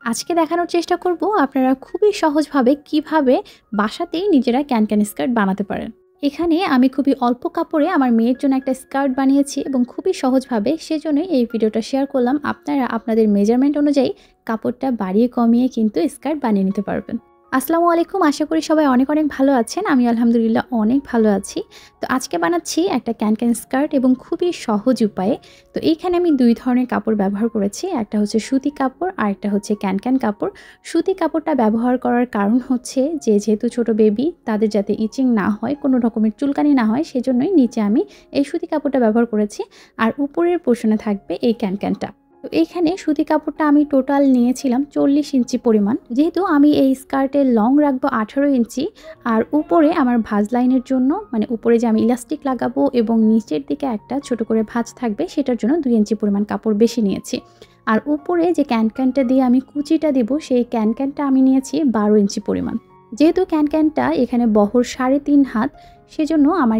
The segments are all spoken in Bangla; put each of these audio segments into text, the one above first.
আজকে দেখানোর চেষ্টা করব আপনারা খুবই সহজভাবে কিভাবে বাসাতেই নিজেরা ক্যান স্কার্ট বানাতে পারেন। এখানে আমি খুবই অল্প কাপড়ে আমার মেয়ের জন্য একটা স্কার্ট বানিয়েছি এবং খুবই সহজভাবে, সেজন্যই এই ভিডিওটা শেয়ার করলাম। আপনারা আপনাদের মেজারমেন্ট অনুযায়ী কাপড়টা বাড়িয়ে কমিয়ে কিন্তু স্কার্ট বানিয়ে নিতে পারবেন। আসসালামু আলাইকুম, আশা করি সবাই অনেক অনেক ভালো আছেন। আমি আলহামদুলিল্লাহ অনেক ভালো আছি। তো আজকে বানাচ্ছি একটা ক্যান স্কার্ট এবং খুবই সহজ উপায়ে। তো এইখানে আমি দুই ধরনের কাপড় ব্যবহার করেছি, একটা হচ্ছে সুতি কাপড় আর একটা হচ্ছে ক্যান কাপড়। সুতি কাপড়টা ব্যবহার করার কারণ হচ্ছে যেহেতু ছোট বেবি, তাদের যাতে ইচিং না হয়, কোনো রকমের চুলকানি না হয়, সেজন্যই নিচে আমি এই সুতি কাপড়টা ব্যবহার করেছি। আর উপরের পোর্শনে থাকবে এই ক্যানটা। তো এইখানে সুতি কাপড়টা আমি টোটাল নিয়েছিলাম 40 ইঞ্চি পরিমাণ। যেহেতু আমি এই স্কার্টের লং রাখবো 18 ইঞ্চি, আর উপরে আমার ভাঁজ লাইনের জন্য, মানে উপরে যে আমি ইলাস্টিক লাগাবো এবং নিচের দিকে একটা ছোট করে ভাঁজ থাকবে, সেটার জন্য 2 ইঞ্চি পরিমাণ কাপড় বেশি নিয়েছি। আর উপরে যে ক্যানটা দিয়ে আমি কুচিটা দেব, সেই ক্যানটা আমি নিয়েছি 12 ইঞ্চি পরিমাণ। যেহেতু ক্যানটা এখানে বহর 3.5 হাত, সেজন্য আমার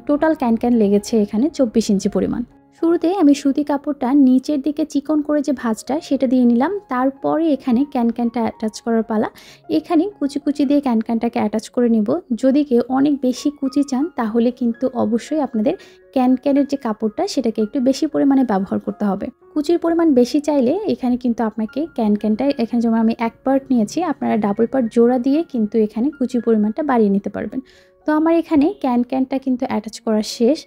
টোটাল ক্যান লেগেছে এখানে 24 ইঞ্চি পরিমাণ। শুরুতে আমি সুতি কাপড়টা নিচের দিকে চিকন করে যে ভাঁজটা সেটা দিয়ে নিলাম। তারপরে এখানে ক্যানটা অ্যাটাচ করার পালা। এখানে কুচি দিয়ে ক্যানটাকে অ্যাটাচ করে নিব। যদি কেউ অনেক বেশি কুচি চান, তাহলে কিন্তু অবশ্যই আপনাদের ক্যানের যে কাপড়টা সেটাকে একটু বেশি পরিমাণে ব্যবহার করতে হবে। কুচির পরিমাণ বেশি চাইলে এখানে কিন্তু আপনাকে ক্যানটা, এখানে যেমন আমি 1 পার্ট নিয়েছি, আপনারা ডাবল পার্ট জোড়া দিয়ে কিন্তু এখানে কুচির পরিমাণটা বাড়িয়ে নিতে পারবেন। তো আমার এখানে ক্যানটা কিন্তু অ্যাটাচ করা শেষ।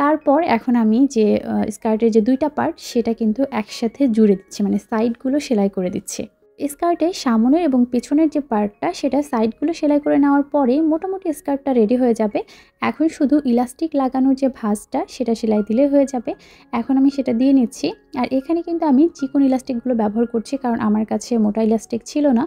তারপর এখন আমি যে স্কার্টের যে 2টা পার্ট সেটা কিন্তু একসাথে জুড়ে দিচ্ছি, মানে সাইডগুলো সেলাই করে দিচ্ছি। স্কার্টের সামনের এবং পেছনের যে পার্টটা, সেটা সাইডগুলো সেলাই করে নেওয়ার পরে মোটামুটি স্কার্টটা রেডি হয়ে যাবে। এখন শুধু ইলাস্টিক লাগানোর যে ভাঁজটা সেটা সেলাই দিলে হয়ে যাবে। এখন আমি সেটা দিয়ে নিচ্ছি। আর এখানে কিন্তু আমি চিকন ইলাস্টিকগুলো ব্যবহার করছি, কারণ আমার কাছে মোটা ইলাস্টিক ছিল না।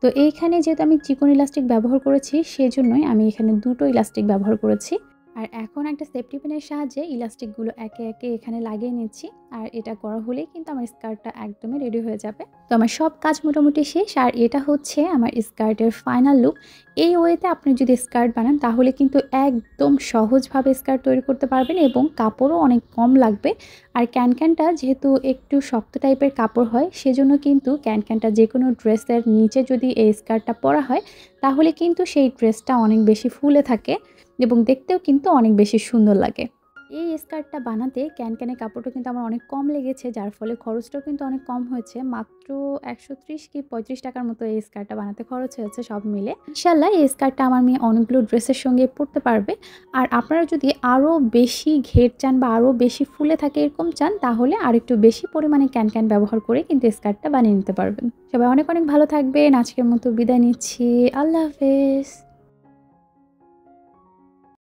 তো এইখানে যেহেতু আমি চিকন ইলাস্টিক ব্যবহার করেছি, সেজন্যই আমি এখানে 2টো ইলাস্টিক ব্যবহার করেছি। আর এখন একটা সেফটি পিনের সাহায্যে ইলাস্টিকগুলো একে একে এখানে লাগিয়ে নিচ্ছি। আর এটা করা হলেই কিন্তু আমার স্কার্টটা একদমই রেডি হয়ে যাবে। তো আমার সব কাজ মোটামুটি শেষ, আর এটা হচ্ছে আমার স্কার্টের ফাইনাল লুক। এই ওয়েতে আপনি যদি স্কার্ট বানান, তাহলে কিন্তু একদম সহজভাবে স্কার্ট তৈরি করতে পারবেন এবং কাপড়ও অনেক কম লাগবে। আর ক্যানটা যেহেতু একটু শক্ত টাইপের কাপড় হয়, সেজন্য কিন্তু ক্যানটা যে কোনো ড্রেসের নিচে যদি এই স্কার্টটা পরা হয়, তাহলে কিন্তু সেই ড্রেসটা অনেক বেশি ফুলে থাকে এবং দেখতেও কিন্তু অনেক বেশি সুন্দর লাগে। এই স্কার্টটা বানাতে ক্যানের কাপড়টা কিন্তু আমার অনেক কম লেগেছে, যার ফলে খরচটাও কিন্তু অনেক কম হয়েছে। মাত্র 130 কি 35 টাকার মতো এই স্কার্টটা বানাতে খরচ হয়েছে সব মিলে। ইনশাল্লাহ এই স্কার্টটা আমার মেয়ে অনেকগুলো ড্রেসের সঙ্গে পরতে পারবে। আর আপনারা যদি আরও বেশি ঘের চান বা আরও বেশি ফুলে থাকে এরকম চান, তাহলে আরেকটু বেশি পরিমাণে ক্যান ব্যবহার করে কিন্তু স্কার্টটা বানিয়ে নিতে পারবেন। সবাই অনেক অনেক ভালো থাকবেন। আজকের মতো বিদায় নিচ্ছি। আল্লাহ হাফেজ।